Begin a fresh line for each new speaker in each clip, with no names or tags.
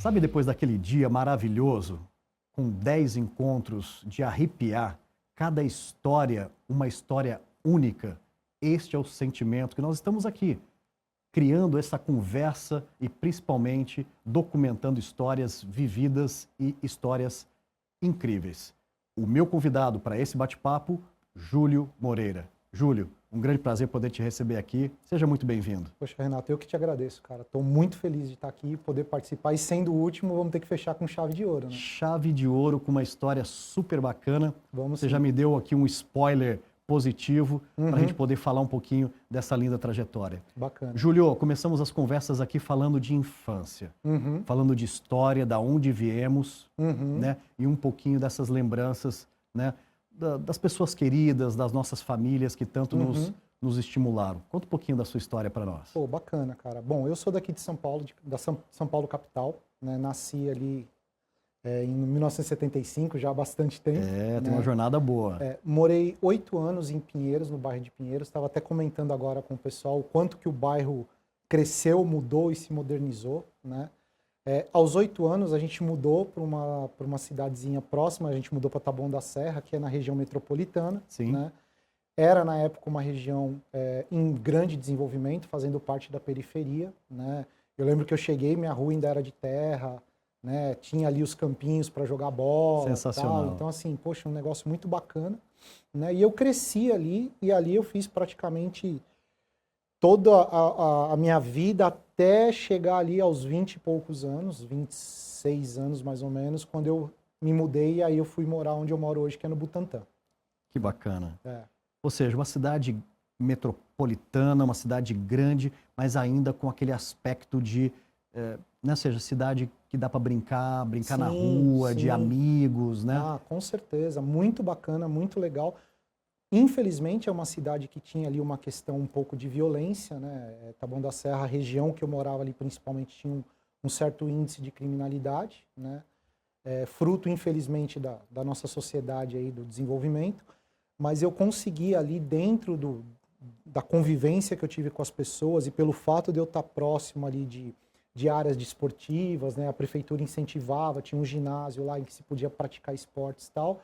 Sabe, depois daquele dia maravilhoso, com 10 encontros de arrepiar, cada história, uma história única, este é o sentimento que nós estamos aqui, criando essa conversa e principalmente documentando histórias vividas e histórias incríveis. O meu convidado para esse bate-papo, Júlio Moreira. Júlio, um grande prazer poder te receber aqui. Seja muito bem-vindo.
Poxa, Renato, eu que te agradeço, cara. Estou muito feliz de estar aqui, poder participar. E sendo o último, vamos ter que fechar com chave de ouro, né?
Chave de ouro com uma história super bacana.
Vamos
Você
sim.
já me deu aqui um spoiler positivo para a gente poder falar um pouquinho dessa linda trajetória.
Bacana.
Júlio, começamos as conversas aqui falando de infância, falando de história, da onde viemos, né? E um pouquinho dessas lembranças, né? Das pessoas queridas, das nossas famílias que tanto nos estimularam. Conta um pouquinho da sua história para nós.
Pô, bacana, cara. Bom, eu sou daqui de São Paulo, da São Paulo capital, né? Nasci ali em 1975, já há bastante tempo.
Tem uma jornada boa.
Morei 8 anos em Pinheiros, no bairro de Pinheiros. Estava até comentando agora com o pessoal o quanto que o bairro cresceu, mudou e se modernizou, né? Aos 8 anos a gente mudou para uma cidadezinha próxima, a gente mudou para Taboão da Serra, que é na região metropolitana.
Sim.
Né? Era na época uma região em grande desenvolvimento, fazendo parte da periferia. Né? Eu lembro que eu cheguei, minha rua ainda era de terra, né? Tinha ali os campinhos para jogar bola.
Sensacional.
Tal. Então assim, poxa, um negócio muito bacana. Né? E eu cresci ali, e ali eu fiz praticamente toda a minha vida até chegar ali aos 20 e poucos anos, 26 anos mais ou menos, quando eu me mudei e aí eu fui morar onde eu moro hoje, que é no Butantã.
Que bacana. Ou seja, uma cidade metropolitana, uma cidade grande, mas ainda com aquele aspecto de, né, ou seja, cidade que dá para brincar
Sim,
na rua,
sim.
de amigos, né?
Ah, com certeza, muito bacana, muito legal. Infelizmente é uma cidade que tinha ali uma questão um pouco de violência, né? Taboão da Serra, a região que eu morava ali principalmente tinha um certo índice de criminalidade, né? Fruto infelizmente da nossa sociedade aí, do desenvolvimento, mas eu consegui ali dentro da convivência que eu tive com as pessoas e pelo fato de eu estar próximo ali de áreas desportivas, né? A prefeitura incentivava, tinha um ginásio lá em que se podia praticar esportes e tal.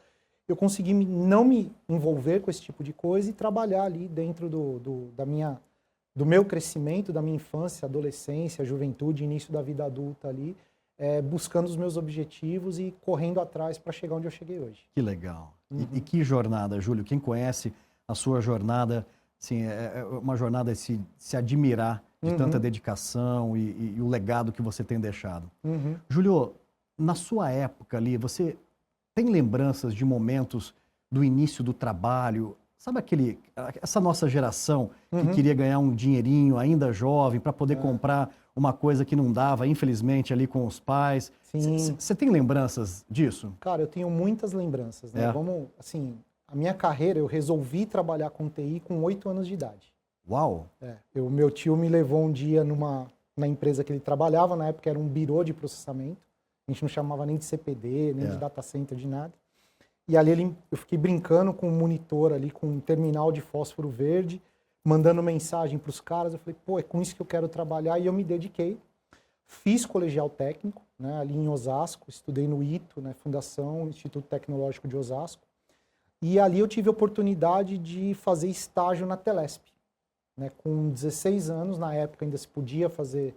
Eu consegui não me envolver com esse tipo de coisa e trabalhar ali dentro do meu crescimento, da minha infância, adolescência, juventude, início da vida adulta ali, buscando os meus objetivos e correndo atrás para chegar onde eu cheguei hoje.
Que legal. E que jornada, Júlio? Quem conhece a sua jornada, assim, é uma jornada de se admirar de tanta dedicação e o legado que você tem deixado. Júlio, na sua época ali, você tem lembranças de momentos do início do trabalho? Sabe essa nossa geração que queria ganhar um dinheirinho ainda jovem para poder comprar uma coisa que não dava, infelizmente, ali com os pais?
Sim.
Você tem lembranças disso?
Cara, eu tenho muitas lembranças, né? Vamos, assim, a minha carreira, eu resolvi trabalhar com TI com 8 anos de idade.
Uau!
Meu tio me levou um dia na empresa que ele trabalhava, na época era um birô de processamento. A gente não chamava nem de CPD, nem de data center, de nada. E ali eu fiquei brincando com um monitor ali, com um terminal de fósforo verde, mandando mensagem para os caras. Eu falei, pô, é com isso que eu quero trabalhar. E eu me dediquei. Fiz colegial técnico, né, ali em Osasco. Estudei no ITO, né, Fundação Instituto Tecnológico de Osasco. E ali eu tive a oportunidade de fazer estágio na Telesp. Né, com 16 anos, na época ainda se podia fazer...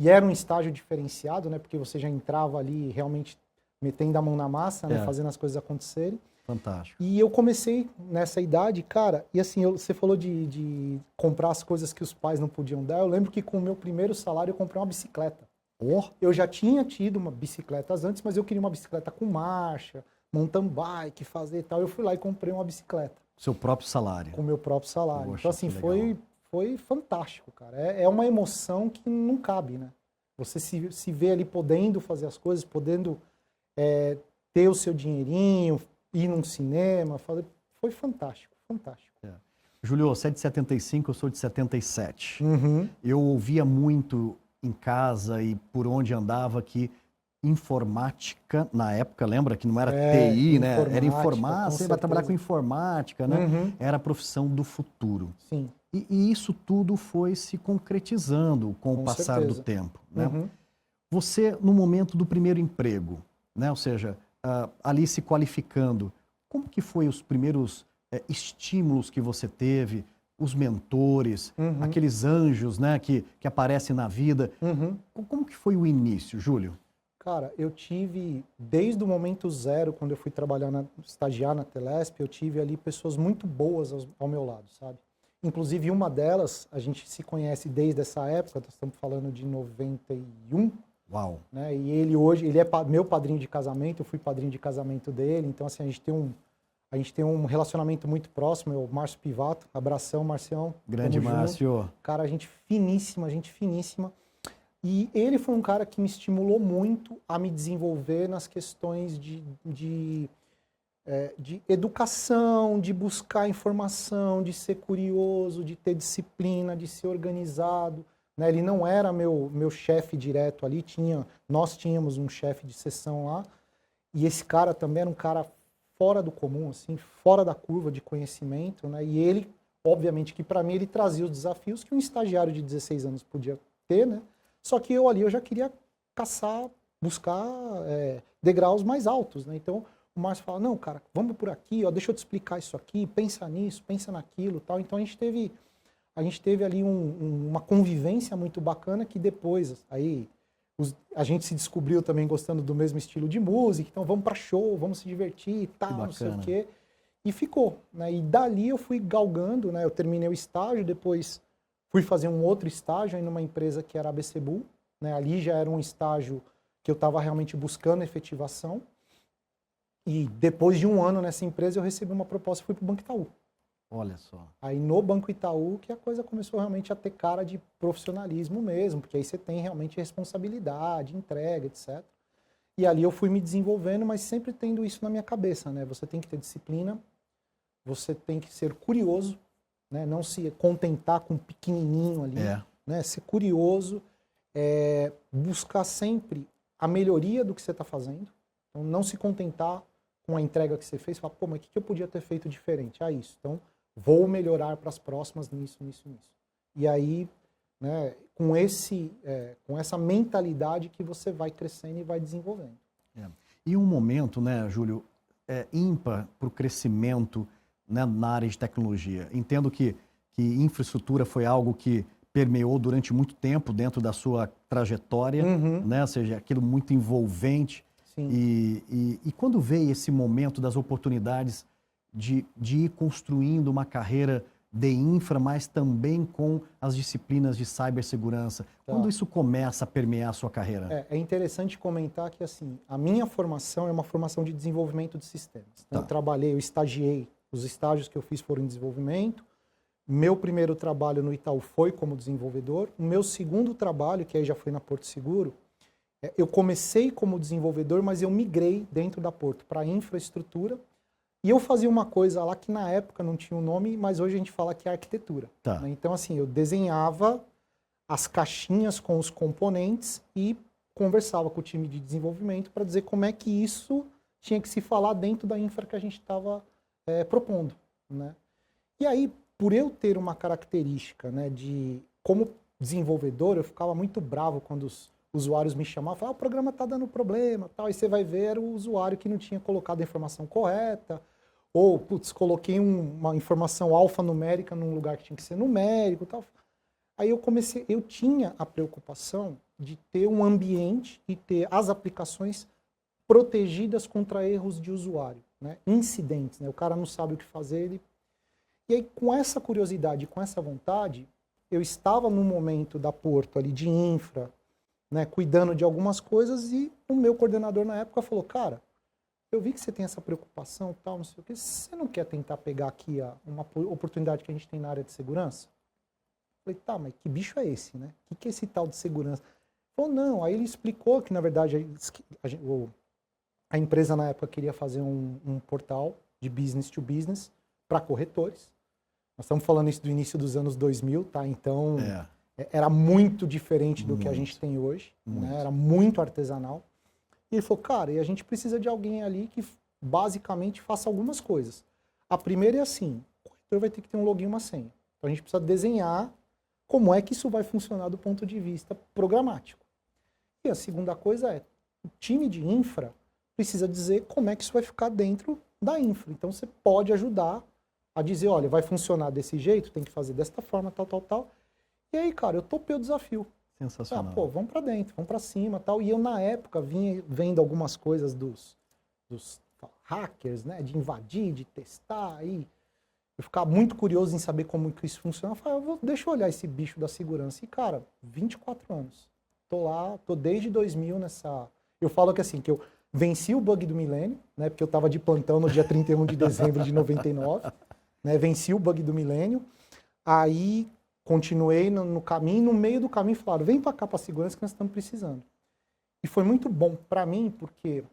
E era um estágio diferenciado, né? Porque você já entrava ali realmente metendo a mão na massa, né? Fazendo as coisas acontecerem.
Fantástico.
E eu comecei nessa idade, cara, e assim, você falou de comprar as coisas que os pais não podiam dar. Eu lembro que com o meu primeiro salário eu comprei uma bicicleta. Eu já tinha tido uma bicicleta antes, mas eu queria uma bicicleta com marcha, mountain bike, fazer e tal. Eu fui lá e comprei uma bicicleta.
Seu próprio salário.
Com o meu próprio salário.
Poxa,
então assim, foi fantástico, cara. É uma emoção que não cabe, né? Você se vê ali podendo fazer as coisas, podendo ter o seu dinheirinho, ir num cinema, foi fantástico, fantástico.
Júlio, você é de 75, eu sou de 77. Eu ouvia muito em casa e por onde andava que informática, na época, lembra que não era TI, né? Era informática, você vai trabalhar com informática, né? Era a profissão do futuro.
Sim.
E isso tudo foi se concretizando com o passar do tempo, né? Você, no momento do primeiro emprego, né? Ou seja, ali se qualificando, como que foi os primeiros estímulos que você teve, os mentores, aqueles anjos, né, que aparecem na vida? Como que foi o início, Júlio?
Cara, eu tive, desde o momento zero, quando eu fui estagiar na Telesp, eu tive ali pessoas muito boas ao meu lado, sabe? Inclusive, uma delas, a gente se conhece desde essa época, nós estamos falando de 91.
Uau!
Né? E ele hoje, ele é meu padrinho de casamento, eu fui padrinho de casamento dele, então assim, a gente tem um relacionamento muito próximo, é o Márcio Pivato, abração, Marcião.
Grande Márcio.
Junto. Cara, gente finíssima, gente finíssima. E ele foi um cara que me estimulou muito a me desenvolver nas questões de educação, de buscar informação, de ser curioso, de ter disciplina, de ser organizado. Né? Ele não era meu chefe direto ali, nós tínhamos um chefe de seção lá, e esse cara também era um cara fora do comum, assim, fora da curva de conhecimento, né? E ele, obviamente que para mim, ele trazia os desafios que um estagiário de 16 anos podia ter, né? Só que eu já queria buscar degraus mais altos, né? Então, o Márcio fala, não, cara, vamos por aqui, ó, deixa eu te explicar isso aqui, pensa nisso, pensa naquilo, tal. Então, a gente teve ali uma convivência muito bacana que depois, aí, a gente se descobriu também gostando do mesmo estilo de música, então vamos para show, vamos se divertir e tal, não sei o quê. E ficou, né? E dali eu fui galgando, né? Eu terminei o estágio, depois fui fazer um outro estágio aí numa empresa que era a ABC Bull, né? Ali já era um estágio que eu estava realmente buscando efetivação. E depois de um ano nessa empresa eu recebi uma proposta e fui para o Banco Itaú.
Olha só.
Aí no Banco Itaú que a coisa começou realmente a ter cara de profissionalismo mesmo, porque aí você tem realmente responsabilidade, entrega, etc. E ali eu fui me desenvolvendo, mas sempre tendo isso na minha cabeça, né? Você tem que ter disciplina, você tem que ser curioso, né? Não se contentar com um pequenininho ali, né? Ser curioso, buscar sempre a melhoria do que você está fazendo. Então, não se contentar com a entrega que você fez, falar, pô, mas o que eu podia ter feito diferente? Ah, isso. Então, vou melhorar para as próximas nisso. E aí, né, com essa mentalidade que você vai crescendo e vai desenvolvendo.
E um momento, né, Júlio, ímpar para o crescimento, né, na área de tecnologia. Entendo que infraestrutura foi algo que permeou durante muito tempo dentro da sua trajetória, né, ou seja, aquilo muito envolvente. E quando veio esse momento das oportunidades de ir construindo uma carreira de infra, mas também com as disciplinas de cibersegurança, quando isso começa a permear a sua carreira?
É interessante comentar que assim, a minha formação é uma formação de desenvolvimento de sistemas. Eu eu estagiei, os estágios que eu fiz foram em desenvolvimento. Meu primeiro trabalho no Itaú foi como desenvolvedor. O meu segundo trabalho, que aí já foi na Porto Seguro, eu comecei como desenvolvedor, mas eu migrei dentro da Porto para infraestrutura. E eu fazia uma coisa lá que na época não tinha um nome, mas hoje a gente fala que é arquitetura. Né? Então, assim, eu desenhava as caixinhas com os componentes e conversava com o time de desenvolvimento para dizer como é que isso tinha que se falar dentro da infra que a gente estava propondo. Né? E aí, por eu ter uma característica, né, como desenvolvedor, eu ficava muito bravo quando os usuários me chamavam e falavam, o programa está dando problema, tal, e você vai ver era o usuário que não tinha colocado a informação correta, ou, putz, coloquei uma informação alfanumérica num lugar que tinha que ser numérico, tal. Aí eu tinha a preocupação de ter um ambiente e ter as aplicações protegidas contra erros de usuário, né? Incidentes, né? O cara não sabe o que fazer. E aí, com essa curiosidade, com essa vontade, eu estava num momento da Porto ali de infra, né, cuidando de algumas coisas, e o meu coordenador na época falou, cara, eu vi que você tem essa preocupação, tal, não sei o que, você não quer tentar pegar aqui uma oportunidade que a gente tem na área de segurança? Eu falei, tá, mas que bicho é esse, né? O que é esse tal de segurança? Ele falou, não, aí ele explicou que, na verdade, a empresa na época queria fazer um portal de business to business para corretores. Nós estamos falando isso do início dos anos 2000, tá? Então... Era muito diferente do que a gente tem hoje, né? Era muito artesanal. E ele falou, cara, e a gente precisa de alguém ali que basicamente faça algumas coisas. A primeira é assim, o corretor vai ter que ter um login e uma senha. Então a gente precisa desenhar como é que isso vai funcionar do ponto de vista programático. E a segunda coisa é, o time de infra precisa dizer como é que isso vai ficar dentro da infra. Então você pode ajudar a dizer, olha, vai funcionar desse jeito, tem que fazer desta forma, tal, tal, tal. E aí, cara, eu topei o desafio.
Sensacional.
Pô, vamos para dentro, vamos para cima, tal. E eu, na época, vinha vendo algumas coisas dos hackers, né, de invadir, de testar, aí eu ficava muito curioso em saber como que isso funciona. Eu falei, deixa eu olhar esse bicho da segurança. E, cara, 24 anos. Tô lá, tô desde 2000 nessa... Eu falo que assim, que eu venci o bug do milênio, né, porque eu tava de plantão no dia 31 de dezembro de 99, né, venci o bug do milênio, aí continuei no caminho, no meio do caminho falaram, vem para cá para a segurança que nós estamos precisando. E foi muito bom para mim, porque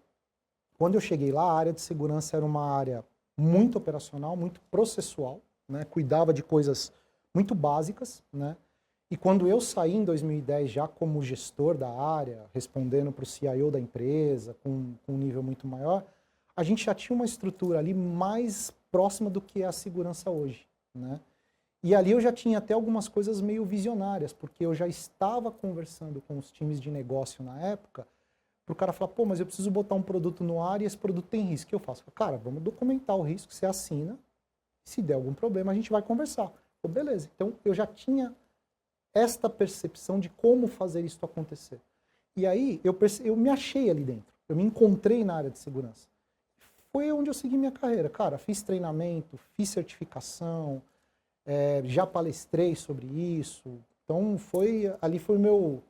quando eu cheguei lá, a área de segurança era uma área muito operacional, muito processual, né, cuidava de coisas muito básicas, né, e quando eu saí em 2010 já como gestor da área, respondendo para o CIO da empresa, com um nível muito maior, a gente já tinha uma estrutura ali mais próxima do que é a segurança hoje, né? E ali eu já tinha até algumas coisas meio visionárias, porque eu já estava conversando com os times de negócio na época, para o cara falar, pô, mas eu preciso botar um produto no ar e esse produto tem risco. O que eu faço? Cara, vamos documentar o risco, você assina, se der algum problema a gente vai conversar. Pô, beleza, então eu já tinha esta percepção de como fazer isso acontecer. E aí eu me achei ali dentro, eu me encontrei na área de segurança. Foi onde eu segui minha carreira. Cara, fiz treinamento, fiz certificação, já palestrei sobre isso. Então ali foi o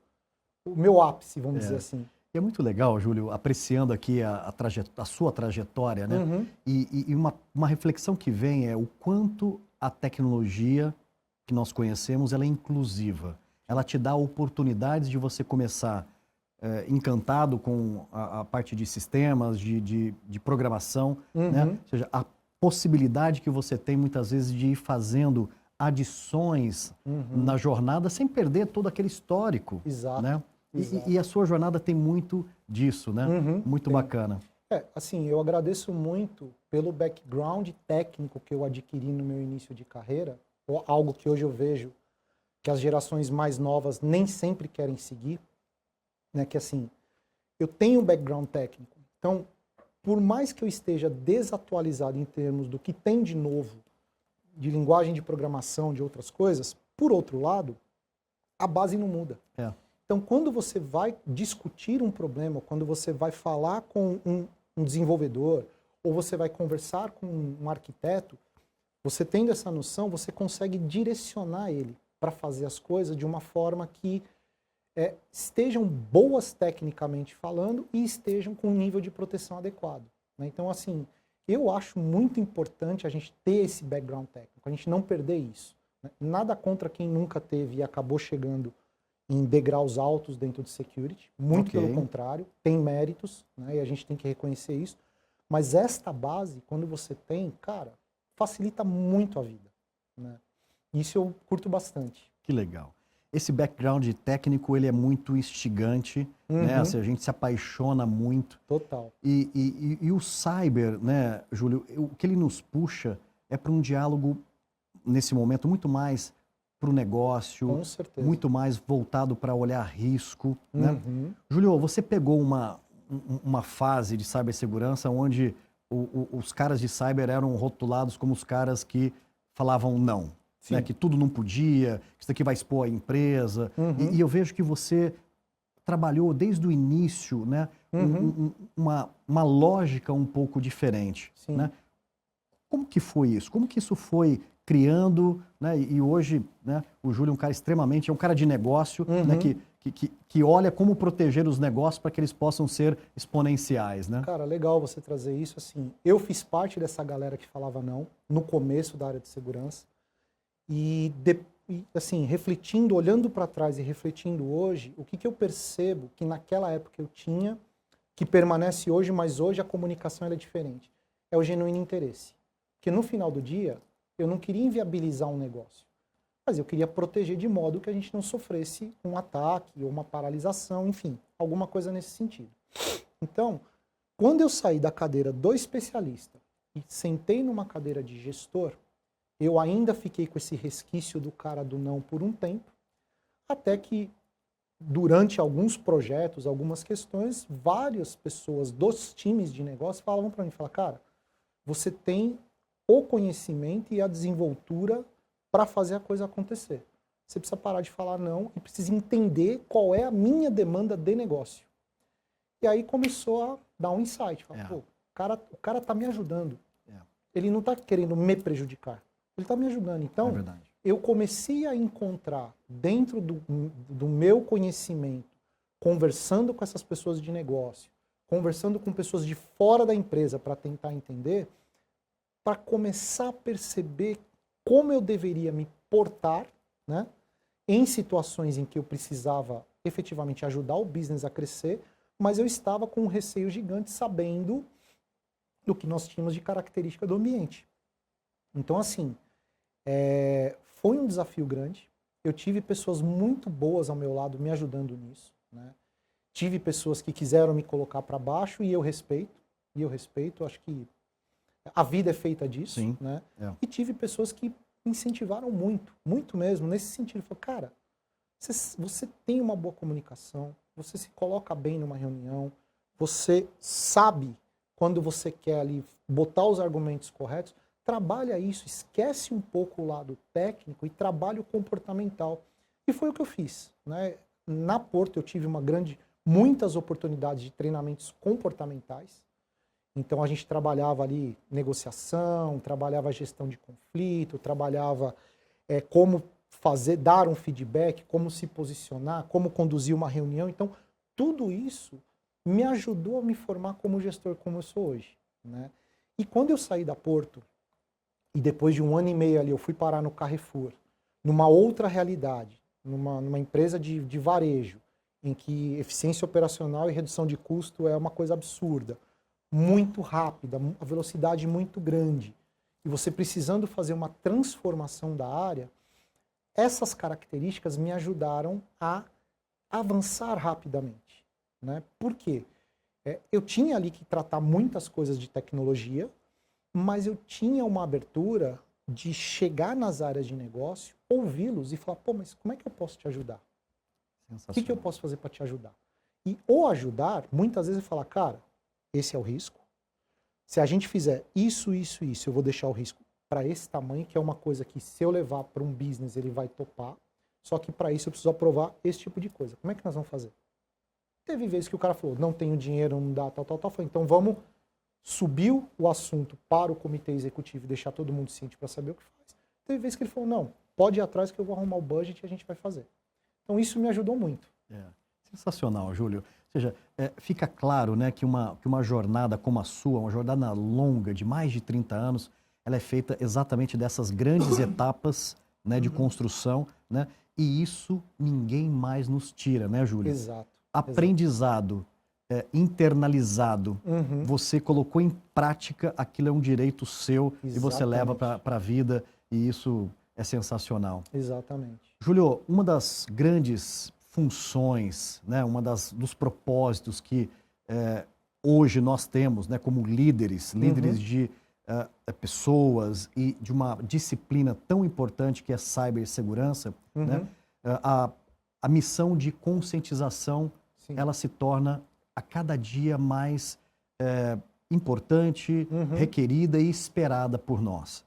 meu ápice, vamos dizer assim.
É muito legal, Júlio, apreciando aqui a sua trajetória, né?
Uhum.
E uma reflexão que vem é o quanto a tecnologia que nós conhecemos, ela é inclusiva. Ela te dá oportunidades de você começar encantado com a parte de sistemas, de programação, né? Ou seja, a possibilidade que você tem muitas vezes de ir fazendo adições na jornada sem perder todo aquele histórico.
Exato.
Né?
Exato.
E a sua jornada tem muito disso, né? Muito bacana.
Assim, eu agradeço muito pelo background técnico que eu adquiri no meu início de carreira, algo que hoje eu vejo que as gerações mais novas nem sempre querem seguir, né? Que assim, eu tenho um background técnico, então, por mais que eu esteja desatualizado em termos do que tem de novo, de linguagem de programação, de outras coisas, por outro lado, a base não muda. Então, quando você vai discutir um problema, quando você vai falar com um desenvolvedor, ou você vai conversar com um arquiteto, você tendo essa noção, você consegue direcionar ele para fazer as coisas de uma forma que estejam boas tecnicamente falando e estejam com um nível de proteção adequado. Né? Então, assim, eu acho muito importante a gente ter esse background técnico, a gente não perder isso. Né? Nada contra quem nunca teve e acabou chegando em degraus altos dentro de security, muito pelo contrário, tem méritos, né, e a gente tem que reconhecer isso, mas esta base, quando você tem, cara, facilita muito a vida, né? Isso eu curto bastante.
Que legal. Esse background técnico, ele é muito instigante, né? Assim, a gente se apaixona muito.
Total.
E o cyber, né, Júlio, o que ele nos puxa é para um diálogo, nesse momento, muito mais para o negócio,
com certeza,
muito mais voltado para olhar risco. Né? Júlio, você pegou uma fase de cibersegurança onde os caras de cyber eram rotulados como os caras que falavam não, né? Que tudo não podia, que isso daqui vai expor a empresa. E eu vejo que você trabalhou desde o início, né? Uma lógica um pouco diferente. Né? Como que foi isso? Como que isso foi criando, né? E hoje, né, o Júlio é um cara extremamente, é um cara de negócio, né, que olha como proteger os negócios para que eles possam ser exponenciais, né?
Cara, legal você trazer isso, assim, eu fiz parte dessa galera que falava não, no começo da área de segurança, e assim, refletindo, olhando para trás e refletindo hoje, o que eu percebo que naquela época eu tinha, que permanece hoje, mas hoje a comunicação ela é diferente, é o genuíno interesse. Porque no final do dia, eu não queria inviabilizar um negócio, mas eu queria proteger de modo que a gente não sofresse um ataque ou uma paralisação, enfim, alguma coisa nesse sentido. Então, quando eu saí da cadeira do especialista e sentei numa cadeira de gestor, eu ainda fiquei com esse resquício do cara do não por um tempo, até que durante alguns projetos, algumas questões, várias pessoas dos times de negócio falavam para mim, cara, você tem o conhecimento e a desenvoltura para fazer a coisa acontecer. Você precisa parar de falar não e precisa entender qual é a minha demanda de negócio. E aí começou a dar um insight. Falar, pô, o cara tá me ajudando. Ele não está querendo me prejudicar. Ele está me ajudando. Então, eu comecei a encontrar dentro do meu conhecimento, conversando com essas pessoas de negócio, conversando com pessoas de fora da empresa para tentar entender, para começar a perceber como eu deveria me portar, né, em situações em que eu precisava efetivamente ajudar o business a crescer, mas eu estava com um receio gigante sabendo do que nós tínhamos de característica do ambiente. Então, assim, foi um desafio grande. Eu tive pessoas muito boas ao meu lado me ajudando nisso, né? Tive pessoas que quiseram me colocar para baixo e eu respeito. Acho que a vida é feita disso, sim, né? E tive pessoas que me incentivaram muito, muito mesmo, nesse sentido. Falei, cara, você tem uma boa comunicação, você se coloca bem numa reunião, você sabe quando você quer ali botar os argumentos corretos, trabalha isso, esquece um pouco o lado técnico e trabalha o comportamental. E foi o que eu fiz, né? Na Porto eu tive muitas oportunidades de treinamentos comportamentais. Então a gente trabalhava ali negociação, trabalhava gestão de conflito, trabalhava como dar um feedback, como se posicionar, como conduzir uma reunião. Então tudo isso me ajudou a me formar como gestor como eu sou hoje, né? E quando eu saí da Porto, e depois de 1 ano e meio ali eu fui parar no Carrefour, numa outra realidade, numa empresa de varejo, em que eficiência operacional e redução de custo é uma coisa absurda, muito rápida, a velocidade muito grande, e você precisando fazer uma transformação da área, essas características me ajudaram a avançar rapidamente, né? Por quê? Eu tinha ali que tratar muitas coisas de tecnologia, mas eu tinha uma abertura de chegar nas áreas de negócio, ouvi-los e falar, pô, mas como é que eu posso te ajudar? O que eu posso fazer para te ajudar? E o ajudar, muitas vezes, é falar, cara, esse é o risco. Se a gente fizer isso, eu vou deixar o risco para esse tamanho, que é uma coisa que se eu levar para um business, ele vai topar. Só que para isso eu preciso aprovar esse tipo de coisa. Como é que nós vamos fazer? Teve vezes que o cara falou, não tenho dinheiro, não dá, tal. Falei, então vamos subir o assunto para o comitê executivo e deixar todo mundo ciente para saber o que faz. Teve vezes que ele falou, não, pode ir atrás que eu vou arrumar o budget e a gente vai fazer. Então isso me ajudou muito.
Sensacional, Júlio. Ou seja, fica claro, né, que uma jornada como a sua, uma jornada longa de mais de 30 anos, ela é feita exatamente dessas grandes etapas, né, de construção, né, e isso ninguém mais nos tira, né, Júlio?
Exato.
Aprendizado internalizado, você colocou em prática, aquilo é um direito seu. Exatamente. E você leva para a vida, e isso é sensacional.
Exatamente.
Júlio, uma das grandes funções, né, dos propósitos que hoje nós temos, né, como líderes de pessoas e de uma disciplina tão importante que é cibersegurança, né, a missão de conscientização, sim, ela se torna a cada dia mais importante, requerida e esperada por nós.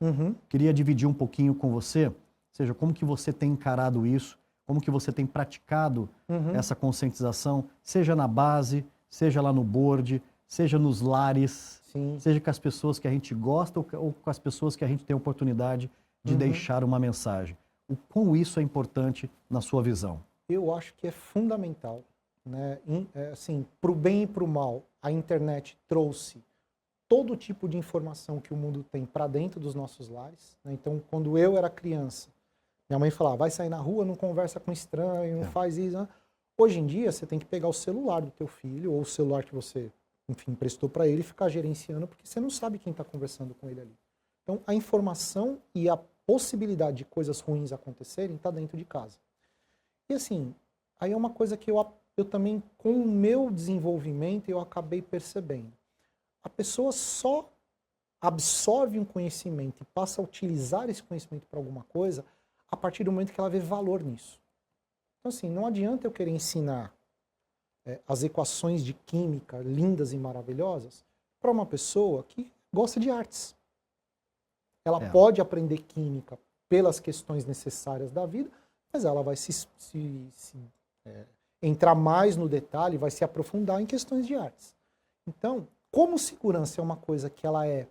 Queria dividir um pouquinho com você, ou seja, como que você tem encarado isso, como que você tem praticado essa conscientização, seja na base, seja lá no board, seja nos lares, sim, seja com as pessoas que a gente gosta ou com as pessoas que a gente tem a oportunidade de deixar uma mensagem. O quão isso é importante na sua visão?
Eu acho que é fundamental, né? Assim, para o bem e para o mal, a internet trouxe todo tipo de informação que o mundo tem para dentro dos nossos lares, né? Então, quando eu era criança, minha mãe falava, vai sair na rua, não conversa com estranho, não faz isso, né? Hoje em dia, você tem que pegar o celular do teu filho, ou o celular que você, enfim, emprestou para ele e ficar gerenciando, porque você não sabe quem está conversando com ele ali. Então, a informação e a possibilidade de coisas ruins acontecerem está dentro de casa. E assim, aí é uma coisa que eu também, com o meu desenvolvimento, eu acabei percebendo. A pessoa só absorve um conhecimento e passa a utilizar esse conhecimento para alguma coisa a partir do momento que ela vê valor nisso. Então Então, assim, não adianta eu querer ensinar as equações de química lindas e maravilhosas para uma pessoa que gosta de artes. Ela pode aprender química pelas questões necessárias da vida, mas ela vai entrar mais no detalhe, vai se aprofundar em questões de artes. Então, como segurança é uma coisa que ela é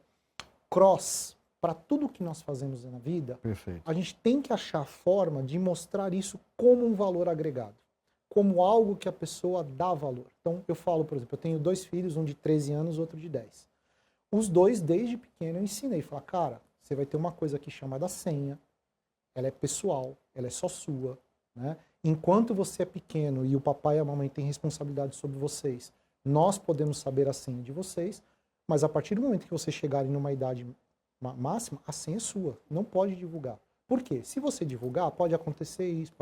cross para tudo que nós fazemos na vida,
Perfeito.
a gente tem que achar a forma de mostrar isso como um valor agregado, como algo que a pessoa dá valor. Então, eu falo, por exemplo, eu tenho 2 filhos, um de 13 anos, outro de 10. Os dois, desde pequeno, eu ensinei. Falei, cara, você vai ter uma coisa aqui chamada senha, ela é pessoal, ela é só sua, né? Enquanto você é pequeno e o papai e a mamãe têm responsabilidade sobre vocês, nós podemos saber a senha de vocês, mas a partir do momento que vocês chegarem numa idade máxima, a senha é sua, não pode divulgar. Por quê? Se você divulgar, pode acontecer isso,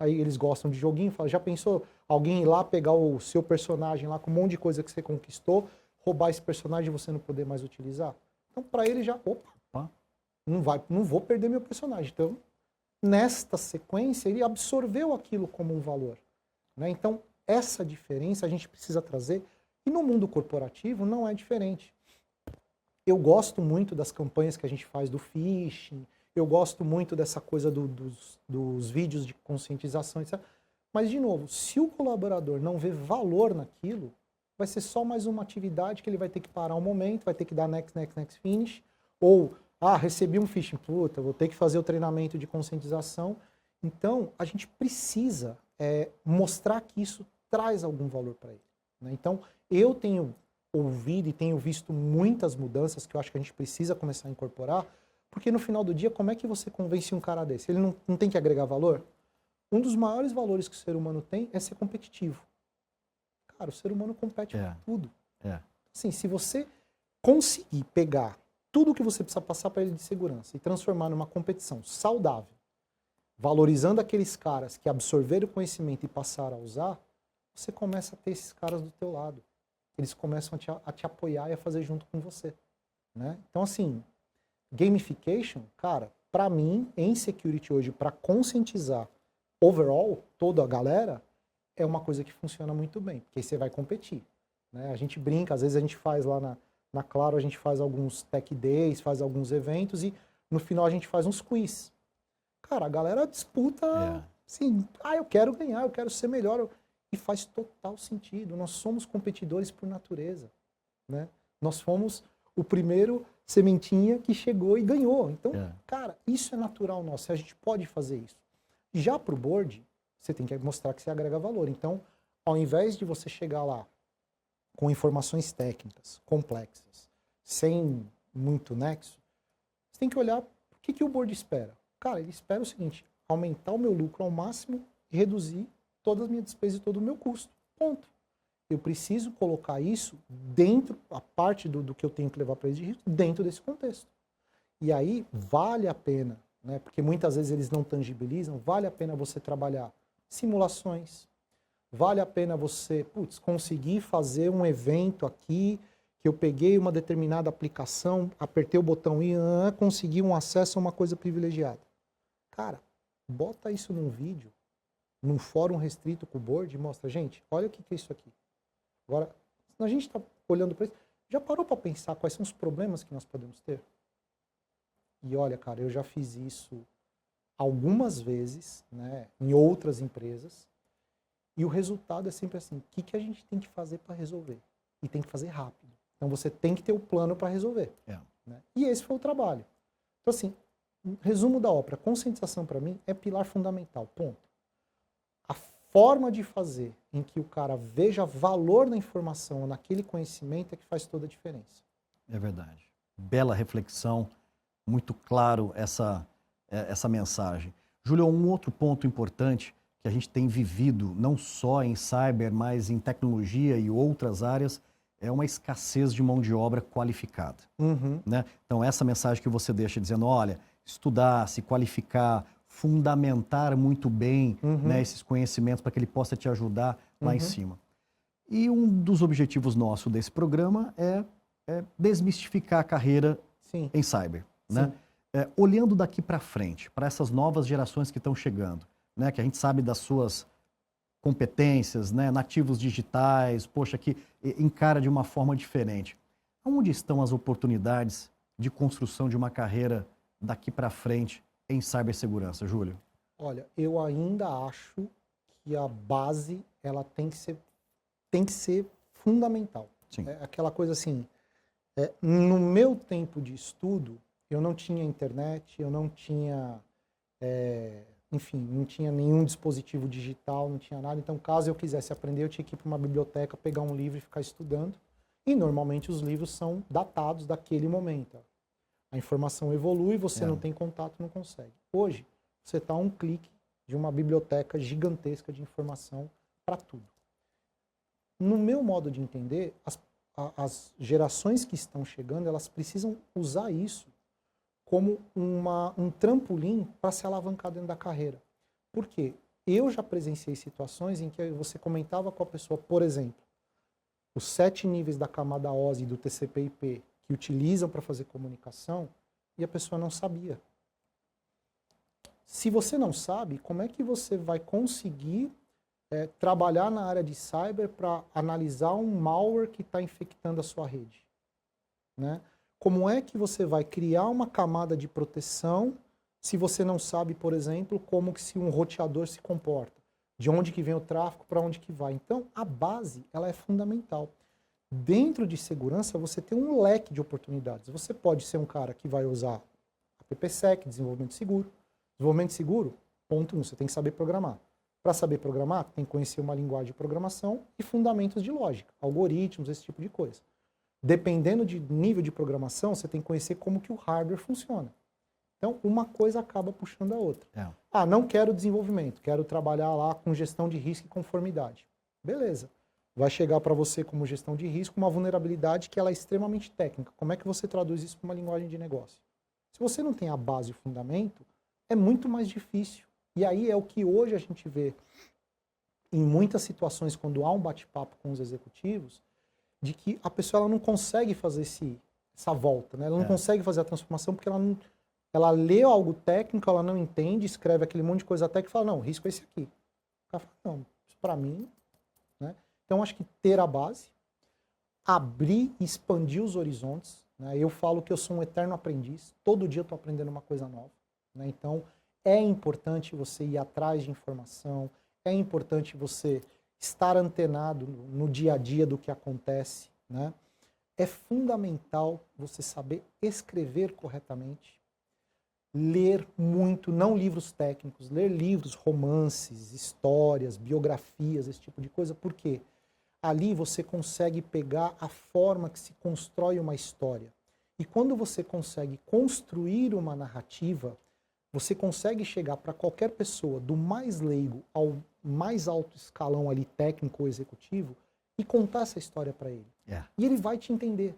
aí eles gostam de joguinho, fala, já pensou alguém ir lá pegar o seu personagem lá com um monte de coisa que você conquistou, roubar esse personagem e você não poder mais utilizar? Então, para ele já, não vou perder meu personagem. Então, nesta sequência, ele absorveu aquilo como um valor, né? Então, essa diferença a gente precisa trazer, e no mundo corporativo não é diferente. Eu gosto muito das campanhas que a gente faz do phishing, eu gosto muito dessa coisa dos vídeos de conscientização, etc. Mas, de novo, se o colaborador não vê valor naquilo, vai ser só mais uma atividade que ele vai ter que parar um momento, vai ter que dar next finish, ou, recebi um phishing, puta, vou ter que fazer o treinamento de conscientização. Então, a gente precisa mostrar que isso traz algum valor para ele, né? Então, eu tenho ouvido e tenho visto muitas mudanças que eu acho que a gente precisa começar a incorporar, porque no final do dia, como é que você convence um cara desse? Ele não tem que agregar valor? Um dos maiores valores que o ser humano tem é ser competitivo. Cara, o ser humano compete por tudo. Assim, se você conseguir pegar tudo que você precisa passar para ele de segurança e transformar numa competição saudável, valorizando aqueles caras que absorveram o conhecimento e passaram a usar, você começa a ter esses caras do teu lado. Eles começam a te apoiar e a fazer junto com você, né? Então, assim, gamification, cara, para mim, em security hoje, para conscientizar overall, toda a galera, é uma coisa que funciona muito bem, porque aí você vai competir, né? A gente brinca, às vezes a gente faz lá na Claro, a gente faz alguns tech days, faz alguns eventos e no final a gente faz uns quiz. Cara, a galera disputa, assim, eu quero ganhar, eu quero ser melhor. E faz total sentido. Nós somos competidores por natureza, né? Nós fomos o primeiro sementinha que chegou e ganhou. Então, cara, isso é natural nosso. A gente pode fazer isso. Já para o board, você tem que mostrar que você agrega valor. Então, ao invés de você chegar lá com informações técnicas, complexas, sem muito nexo, você tem que olhar o que o board espera. Cara, ele espera o seguinte, aumentar o meu lucro ao máximo e reduzir todas as minhas despesas e todo o meu custo. Ponto. Eu preciso colocar isso dentro, a parte do que eu tenho que levar para eles de risco, dentro desse contexto. E aí vale a pena, né, porque muitas vezes eles não tangibilizam, vale a pena você trabalhar simulações, vale a pena você conseguir fazer um evento aqui, que eu peguei uma determinada aplicação, apertei o botão e consegui um acesso a uma coisa privilegiada. Cara, bota isso num vídeo, num fórum restrito com o board e mostra, gente, olha o que é isso aqui. Agora, a gente está olhando para isso, já parou para pensar quais são os problemas que nós podemos ter? E olha, cara, eu já fiz isso algumas vezes, né, em outras empresas, e o resultado é sempre assim, o que a gente tem que fazer para resolver? E tem que fazer rápido. Então você tem que ter o plano para resolver. Né? E esse foi o trabalho. Então assim, resumo da ópera, conscientização para mim é pilar fundamental, ponto. A forma de fazer em que o cara veja valor na informação, naquele conhecimento, é que faz toda a diferença.
É verdade. Bela reflexão, muito claro essa mensagem. Júlio, um outro ponto importante que a gente tem vivido, não só em cyber, mas em tecnologia e outras áreas, é uma escassez de mão de obra qualificada. Né? Então, essa mensagem que você deixa dizendo, olha, estudar, se qualificar, fundamentar muito bem né, esses conhecimentos para que ele possa te ajudar lá em cima. E um dos objetivos nossos desse programa é desmistificar a carreira em cyber. Né? Olhando daqui para frente, para essas novas gerações que estão chegando, né, que a gente sabe das suas competências, né, nativos digitais, poxa, que encara de uma forma diferente. Onde estão as oportunidades de construção de uma carreira daqui para frente em cibersegurança, Júlio?
Olha, eu ainda acho que a base ela tem que ser fundamental.
Sim.
É aquela coisa assim, no meu tempo de estudo, eu não tinha internet, eu não tinha, enfim, não tinha nenhum dispositivo digital, não tinha nada. Então, caso eu quisesse aprender, eu tinha que ir para uma biblioteca, pegar um livro e ficar estudando. E, normalmente, os livros são datados daquele momento. A informação evolui, você não tem contato, não consegue. Hoje, você está a um clique de uma biblioteca gigantesca de informação para tudo. No meu modo de entender, as gerações que estão chegando, elas precisam usar isso como um trampolim para se alavancar dentro da carreira. Por quê? Eu já presenciei situações em que você comentava com a pessoa, por exemplo, os 7 níveis da camada OSI e do TCP/IP que utilizam para fazer comunicação, e a pessoa não sabia. Se você não sabe, como é que você vai conseguir trabalhar na área de cyber para analisar um malware que está infectando a sua rede? Né? Como é que você vai criar uma camada de proteção se você não sabe, por exemplo, como que se um roteador se comporta? De onde que vem o tráfego, para onde que vai? Então, a base, ela é fundamental. Dentro de segurança, você tem um leque de oportunidades. Você pode ser um cara que vai usar a PPSec, desenvolvimento seguro. Desenvolvimento seguro, ponto 1, você tem que saber programar. Para saber programar, tem que conhecer uma linguagem de programação e fundamentos de lógica, algoritmos, esse tipo de coisa. Dependendo de nível de programação, você tem que conhecer como que o hardware funciona. Então, uma coisa acaba puxando a outra. Ah, não quero desenvolvimento, quero trabalhar lá com gestão de risco e conformidade. Beleza. Vai chegar para você como gestão de risco uma vulnerabilidade que ela é extremamente técnica. Como é que você traduz isso para uma linguagem de negócio? Se você não tem a base e o fundamento, é muito mais difícil. E aí é o que hoje a gente vê em muitas situações, quando há um bate-papo com os executivos, de que a pessoa ela não consegue fazer essa volta, né? Ela não consegue fazer a transformação porque ela lê algo técnico, ela não entende, escreve aquele monte de coisa técnica e fala, não, o risco é esse aqui. O cara fala, não, isso para mim... Né? Então, acho que ter a base, abrir e expandir os horizontes. Né? Eu falo que eu sou um eterno aprendiz, todo dia eu estou aprendendo uma coisa nova. Né? Então, é importante você ir atrás de informação, é importante você estar antenado no dia a dia do que acontece. Né? É fundamental você saber escrever corretamente, ler muito, não livros técnicos, ler livros, romances, histórias, biografias, esse tipo de coisa. Por quê? Ali você consegue pegar a forma que se constrói uma história. E quando você consegue construir uma narrativa, você consegue chegar para qualquer pessoa, do mais leigo ao mais alto escalão ali técnico ou executivo, e contar essa história para ele. E ele vai te entender.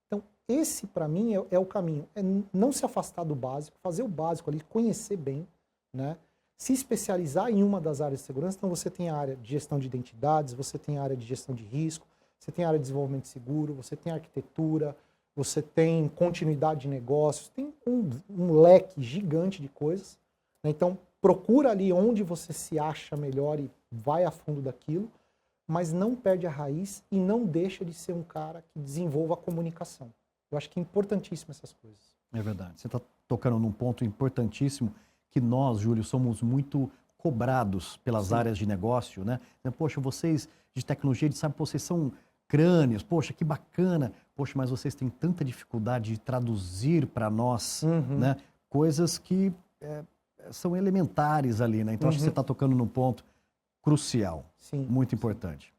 Então, esse para mim é o caminho. É não se afastar do básico, fazer o básico ali, conhecer bem, né? Se especializar em uma das áreas de segurança. Então, você tem a área de gestão de identidades, você tem a área de gestão de risco, você tem a área de desenvolvimento seguro, você tem arquitetura, você tem continuidade de negócios, tem um leque gigante de coisas. Né? Então, procura ali onde você se acha melhor e vai a fundo daquilo, mas não perde a raiz e não deixa de ser um cara que desenvolva a comunicação. Eu acho que é importantíssimo essas coisas.
É verdade. Você está tocando num ponto importantíssimo que nós, Júlio, somos muito cobrados pelas áreas de negócio, né? Poxa, vocês de tecnologia, de sabe, vocês são crânios, poxa, que bacana. Poxa, mas vocês têm tanta dificuldade de traduzir para nós, né? Coisas que são elementares ali, né? Então, acho que você está tocando num ponto crucial, muito importante.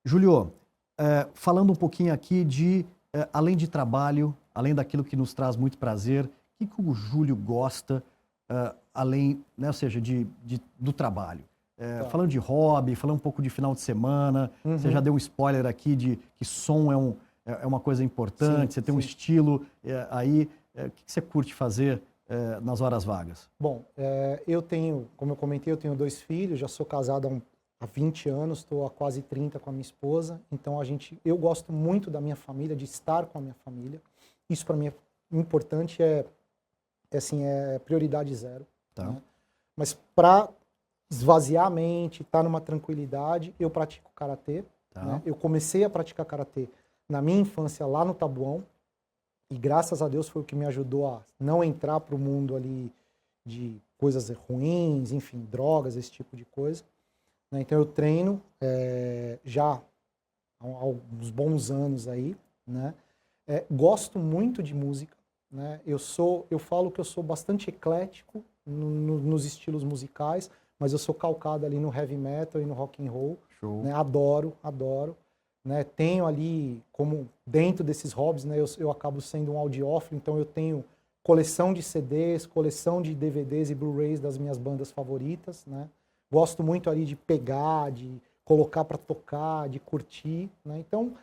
Júlio, falando um pouquinho aqui de, além de trabalho, além daquilo que nos traz muito prazer, o que o Júlio gosta, além, né, ou seja, do trabalho? Falando de hobby, falando um pouco de final de semana, você já deu um spoiler aqui de que som é uma coisa importante, você tem um estilo aí, o que você curte fazer nas horas vagas?
Bom, eu tenho, como eu comentei, eu tenho 2 filhos, já sou casado há 20 anos, estou há quase 30 com a minha esposa, então eu gosto muito da minha família, de estar com a minha família. Isso para mim é importante, é prioridade zero.
Tá.
Né? Mas para esvaziar a mente, estar numa tranquilidade, eu pratico karatê.
Tá.
Né? Eu comecei a praticar karatê na minha infância lá no Tabuão, e graças a Deus foi o que me ajudou a não entrar para o mundo ali de coisas ruins, enfim, drogas, esse tipo de coisa. Né? Então eu treino já há uns bons anos aí, né? Gosto muito de música, né? Eu falo que eu sou bastante eclético nos estilos musicais, mas eu sou calcado ali no heavy metal e no rock and roll.
Show.
Né? Adoro. Né? Tenho ali, como dentro desses hobbies, né? eu acabo sendo um audiófilo, então eu tenho coleção de CDs, coleção de DVDs e Blu-rays das minhas bandas favoritas. Né? Gosto muito ali de pegar, de colocar para tocar, de curtir. Né? Então,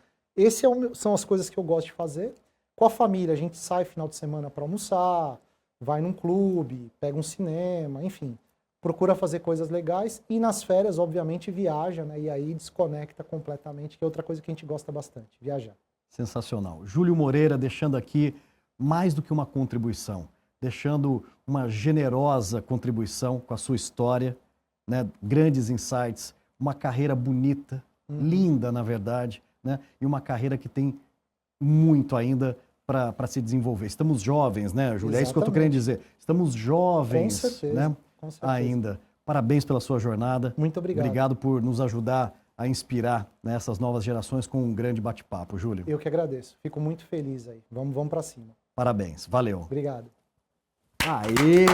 são as coisas que eu gosto de fazer. Com a família, a gente sai final de semana para almoçar, vai num clube, pega um cinema, enfim. Procura fazer coisas legais e nas férias, obviamente, viaja, né? E aí desconecta completamente, que é outra coisa que a gente gosta bastante, viajar.
Sensacional. Júlio Moreira deixando aqui mais do que uma contribuição, deixando uma generosa contribuição com a sua história, né? Grandes insights, uma carreira bonita, linda, na verdade, né? E uma carreira que tem muito ainda para se desenvolver. Estamos jovens, né, Júlio? É isso que eu estou querendo dizer. Estamos jovens,
com certeza,
né?
Com certeza.
Ainda. Parabéns pela sua jornada.
Muito obrigado.
Obrigado por nos ajudar a inspirar, né, essas novas gerações com um grande bate-papo, Júlio.
Eu que agradeço. Fico muito feliz aí. Vamos para cima.
Parabéns. Valeu.
Obrigado.
Aê!